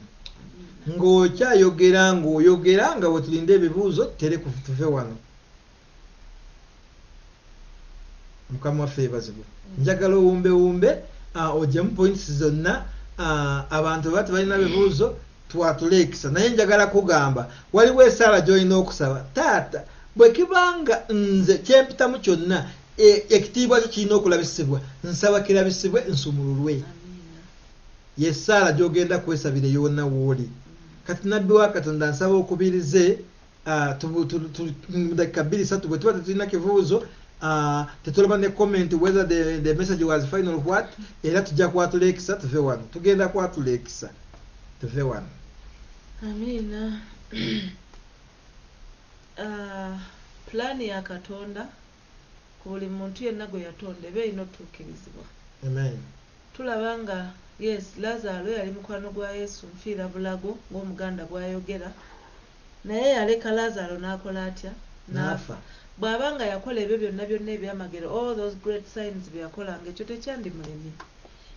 Ng'okyayogera nga bwe tulinda ebibuuzo tere tuve wano. Mukama waffe yeebazibwe. Njagala owumbewumbe ogyemu points zonna abantu bati balina bibuuzo twatulekisa naye njagala kugamba waliwo esaala gy'olina okusaba taata bwe kibanga nze kyempitamu kyonna ekitiibwa kyo kirina okulabisibwa nsaba kirabisibwe nsumululwe yesaala gy'ogenda kwesabira yonna wooli kati nabbi wa Katonda nsaba okubirize mu dakika 2-3 bwe tuba tetulina kibuuzo tetulaba ne comment whether the message was final what era tujja kwatulekisa tuve wano tugenda kwatulekisa tuve wano. Amina. Plani ya Katonda ku buli muntu yenna gwe yatonda eba erina otuukirizibwa. Amen. Tulabanga yes Lazaro yali mukwano gwa Yesu nfiira bulago ng'omuganda bw'ayogera naye yaleka Lazaro n'akola atya n'afa. Bw'abanga yakola ebyo byonna ebyamagero all those great signs bye yakolanga ekyo tekyandimulemye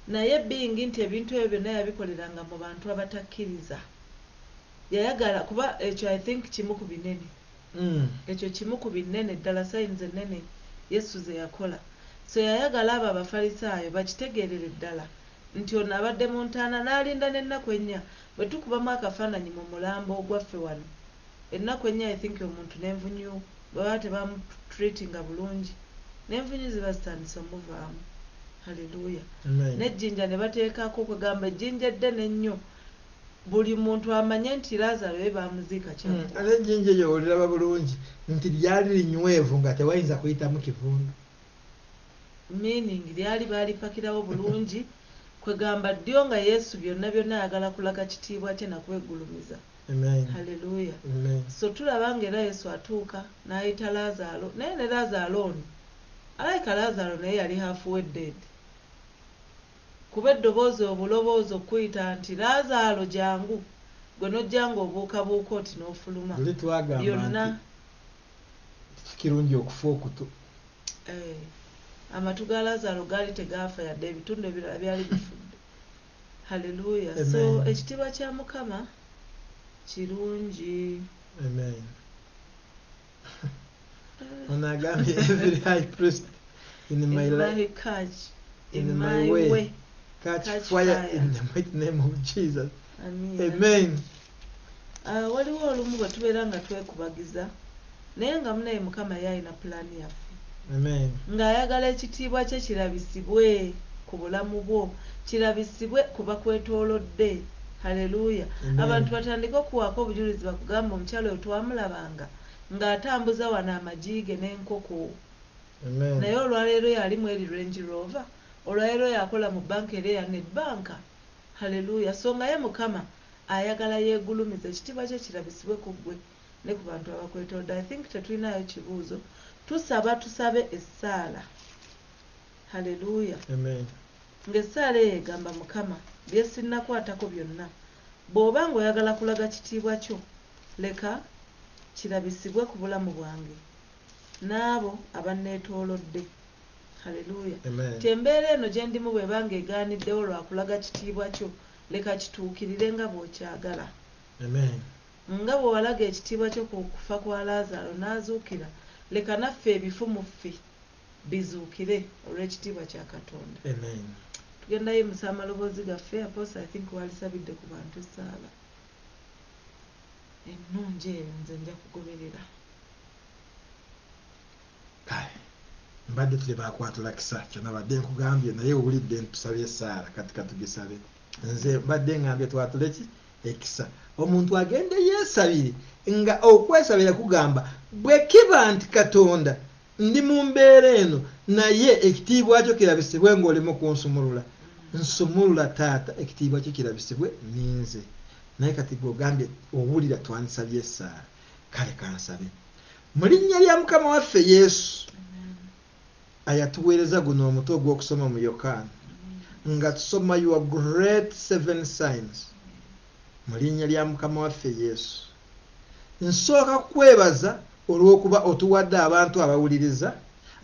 naye bingi nti ebintu ebyo byonna yabikoleranga mu bantu abatakkiriza yayagala kuba ekyo I think kimu ku binene ekyo kimu ku binene ddala signs ennene Yesu ze yakola so yayagala abo abafalisaayo bakitegeerere ddala nti ono abadde mu ntaana n'alinda n'ennaku ennya bwe tukubamu akafaananyi mu mulambo ogwaffe wano ennaku ennya I think omuntu n'envunyu baba tebamutreatinga bulungi n'envunyu ziba zitandise omuvaamu. Haleluya. N'ejjinja ne bateekako okugamba ejjinja eddene ennyo buli muntu amanye nti Lazaro we baamuziika kyamukulu. Ate ejjinja eryo oliraba bulungi nti lyali linywevu nga tewayinza kuyitamu kivundu. Meaning lyali baalipakirawo bulungi kwegamba ddyo nga Yesu byonna ayagala kulaga kitiibwa kye nakwegulumiza. Amen. Haleluya. Amen. So tulabanga era Yesu atuuka n'ayita Lazaro naye ne Lazaro ono alayika Lazaro naye yali halfway dead. Kuba eddoboozi obuloboozi okuyita nti Lazaro jangu gwe nojjanga obuukabuuka oti n'ofuluma byonna kirungi okufa okutu. Amatu ga Lazaro gaali tegaafa yadde ebitundu ebirala byali bifudde. Haleluya. So ekitiibwa kya Mukama kirungi. Amen. Onagambye every high priest in my life in my way catch fire in the mighty name of Jesus. Amen. Waliwo olumu bwe tubeera nga twekubagiza naye nga munaye Mukama yalina pulaani yaffe. Amen. Ng'ayagala ekitiibwa kye kirabisibwe ku bulamu bwo kirabisibwe kuba kwetoolodde. Haleluya. Abantu batandika okuwaako obujulizi bakugamba omukyalo oyo twamulabanga ng'atambuza wano amajiige n'enkoko. Naye olwaleero yalimu eri Range Rover olwaleero yakola mu banka era ya Nedbank. Haleluya. So nga ye Mukama ayagala yeegulumiza ekitiibwa kye kirabisibwe ku ggwe ne ku bantu abakwetoolodde. I think tetulinayo kibuuzo tusabe essaala. Haleluya. Amen. Ng'essaala eyo egamba Mukama bye sinnakwatako byonna bw'oba ng'oyagala kulaga kitiibwa kyo leka kirabisibwe ku bulamu bwange n'abo abanneetoolodde. Haleluya. Tembeera eno gye ndimu bw'ebanga egaaniddewo lwa kulaga kitiibwa kyo leka kituukirire nga bw'okyagala. Nga bwe walaga ekitiibwa kyo ku kufa kwa Lazaro n'azuukira leka naffe ebifu mu ffe bizuukire olw'ekitiibwa kya Katonda. Tugendayo yimusa amaloboozi gaffe Apostle I think walisabidde ku bantu essaala ennungi eyo nze nja kugoberera. Mbadde tuli bakwatula kisa kyo nabadde nkugambye naye owulidde ntusabye essaala kati katugisabe. Nze mbadde ngambye twatule ki ekisa omuntu agende yeesabire nga okwesabira kugamba bwe kiba nti Katonda ndi mu mbeera eno naye ekitiibwa kyo kirabisibwe ng'olimu kunsumulula nsumulula taata ekitiibwa kyo kirabisibwe ninze. Naye kati gw'ogambye owulira twanisabye essaala kale kansabe mu linnya lya Mukama waffe Yesu ayatuweereza guno omuto ogw'okusoma mu Yokaana nga tusoma your great 7 signs mu linnya lya Mukama waffe Yesu. Nsooka kwebaza olw'okuba otuwadde abantu abawuliriza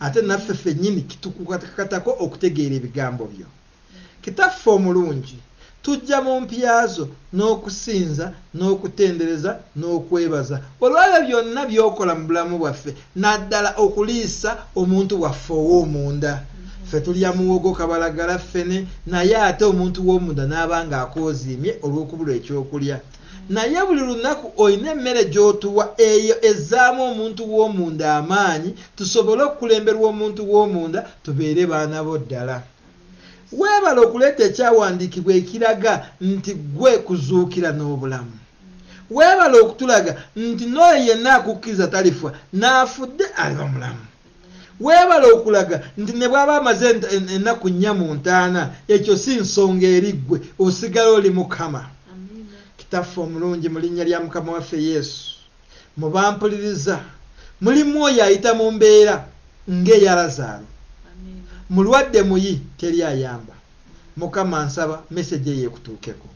ate naffe ffennyini kitukakatako okutegeera ebigambo byo. Kitaffe omulungi tujja mu mpyazo n'okusinza n'okutendereza n'okwebaza olw'ebyo byonna by'okola mu bulamu bwaffe naddala okuliisa omuntu waffe ow'omunda. ffe tulya muwogo kabalagala ffene naye ate omuntu w'omunda n'abanga akoozimye olw'okubula ekyokulya naye buli lunaku olina emmere gy'otuwa eyo ezzaamu omuntu w'omunda amaanyi tusobole okukulemberwa omuntu w'omunda tubeere baana bo ddala weebala okuleeta ekyawandiikibwa ekiraga nti gwe kuzuukira n'obulamu weebala okutulaga nti n'oyo yenna akukkiriza talifa n'afudde aliba mulamu weebala okulaga nti ne bw'aba amaze ennaku 4 mu 5 ekyo si nsonga eri ggwe osigala oli Mukama kitaffe omulungi mu linnya lya Mukama waffe Yesu mu bampuliriza mulimu oyo ayita mu mbeera ng'eya Lazaalo mulwadde muyi teri ayamba Mukama nsaba message ye kutuukeko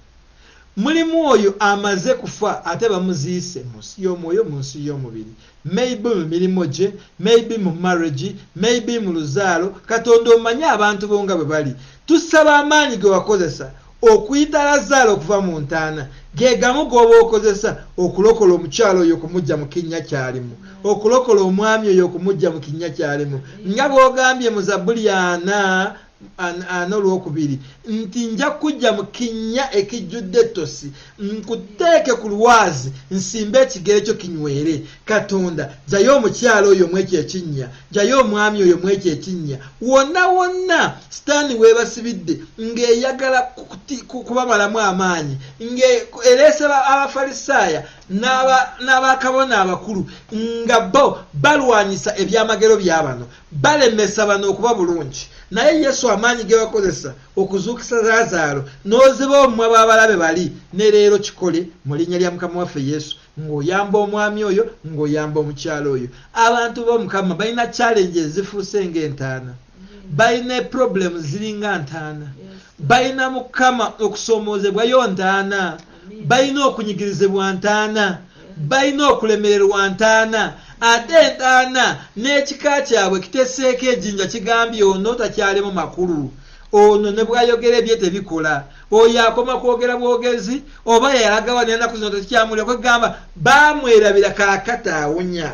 mulimu oyo amaze kufa ate bamuziise mu nsi y'omwoyo mu nsi y'omubiri maybe mu mirimu gye maybe mu marriage maybe mu luzaalo Katonda omanye abantu bo nga bwe bali tusaba amaanyi ge wakozesa okuyita Lazaalo okuva mu ntaana ge gamu g'oba okozesa okulokola omukyalo oyo okumujja mu kinnya kyalimu okulokola omwami oyo okumujja mu kinnya kyalimu nga bw'ogambye mu Zabbuli 4:2 nti nja kujja mu kinnya ekijjudde ettosi nkuteeke ku lwazi nsimbe ekigere kyo kinywere Katonda jayo omukyalo oyo mwekyo ekinnya jayo omwami oyo mwekyo ekinnya wonna wonna sitaani weebasibidde ng'eyagala kubamalamu amaanyi ng'ereese abafalisaaya n'abakabona abakulu nga bo balwanyisa ebyamagero by'abano balemesa bano okuba bulungi naye Yesu amaanyi ge bakozesa okuzuukisa Lazaalo n'oziba omumwa b'abalabe bali ne leero kikole mu linnya lya Mukama waffe Yesu ng'oyamba omwami oyo ng'oyamba omukyalo oyo abantu b'Omukama balina challenge ezifuuse ng'entaana balina problem ziringa ntaana balina Mukama okusoomoozebwayo ntaana balina okunyigirizibwa ntaana balina okulemererwa ntaana ate entaana n'ekika kyabwe kiteseeko ejjinja kigambye ono takyalimu makulu ono ne bwayogera ebye tebikola oyo akoma kwogera bwogezi oba yalagawa n'ennaku zino tekikyamulira kwegamba baamwerabira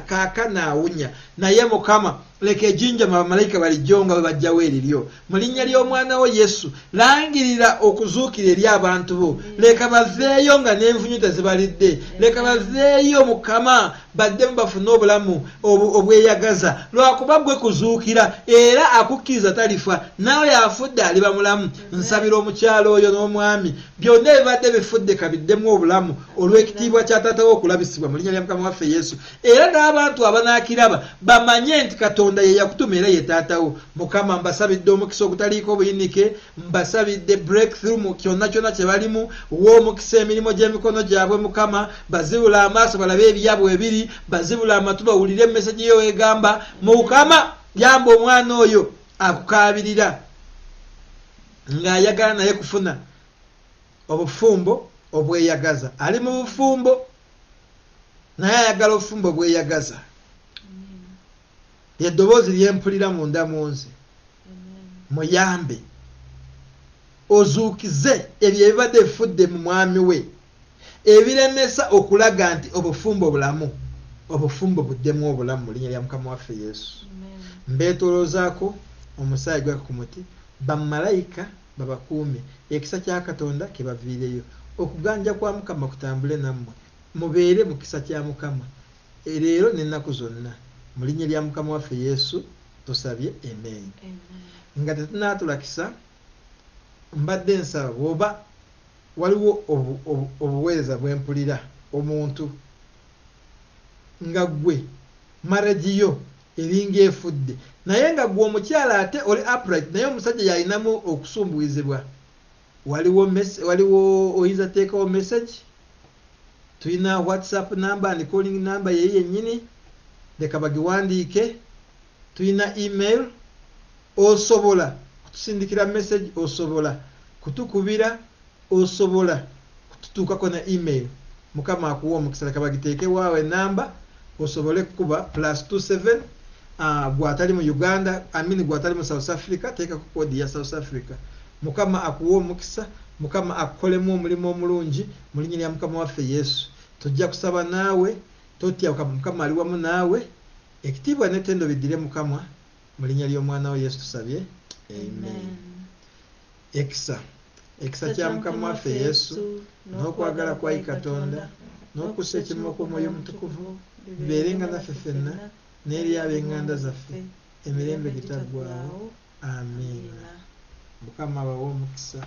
kaakanaawunya naye Mukama leka ejjinja bamalayika balijjonga bwe bajjawo eriryo mu linnya ly'omwana wo Yesu langirira okuzuukira eri abantu bo leka baveeyo nga n'envunyu tezibalidde leka baveeyo Mukama baddemu bafune obulamu obweyagaza lwakuba gwe kuzuukira era akukkiriza talifa nawe yafudde aliba mulamu nsabira omukyalo oyo n'omwami byonna ebibadde bifudde kabiddemu obulamu olw'ekitiibwa kya taata wo okulabisibwa mu linnya lya Mukama waffe Yesu era n'abantu abanaakiraba bamanye nti Katonda ye yakutuma era ye taatawo Mukama mbasabidde omukisa ogutaliiko obuyinike mbasabidde breakthrough mu kyonna kyonna kye balimu w'omukisa emirimu gy'emikono gyabwe Mukama bazibula amaaso balabe ebyabwe ebiri bazibula amatu bawulire message yo egamba Mukama yamba omwana oyo akukaabirira ng'ayagala naye kufuna obufumbo obweyagaza ali mu bufumbo naye ayagala obufumbo obweyagaza eddoboozi lyempulira munda mu nze muyambe ozuukize ebyo ebibadde bifudde mu mwami we ebiremesa okulaga nti obufumbo bulamu obufumbo buddemu obulamu mu linnya lya Mukama waffe Yesu mbeetoloozaako omusaayi gwaka ku muti bamalayika babakuume ekisa kya Katonda kebaviireyo okuganja kwa Mukama kutambule nammwe mubeere mu kisa kya Mukama leero n'ennaku zonna mu linnya lya Mukama waffe Yesu tusabye amen nga tetunaatulakisa mbadde nsaba bw'oba waliwo obuweereza bwempulira omuntu nga gwe maragiyo eringa efudde naye nga gwe omukyala ate oli upright naye omusajja yalinamu okusumbuwizibwa waliwo oyinza teekawo message tulina WhatsApp number and calling number yeye yennyini leka bagiwandiike tulina email osobola kutusindikira message osobola kutukubira osobola kututuukako na email Mukama akuwa omukisa leka bagiteeke waawe namba osobole kukuba +27 gwatali mu Uganda gwatali mu South Africa teeka ku kodi ya South Africa Mukama akuwa omukisa Mukama akukolemu omulimu omulungi mu linnya lya Mukama waffe Yesu tujja kusaba naawe totya Mukama ali wamu naawe ekitiibwa n'ettendo biddire Mukama mu linnya ly'omwana we Yesu tusabye amen. Ekisa kya Mukama waffe Yesu n'okwagala kwa Katonda n'okussa ekimu kw'Omwoyo Omutukuvu bibeerenga naffe ffenna n'eri ab'eŋŋanda zaffe emirembe gitaggwaawo. Amiina. Mukama abawe omukisa.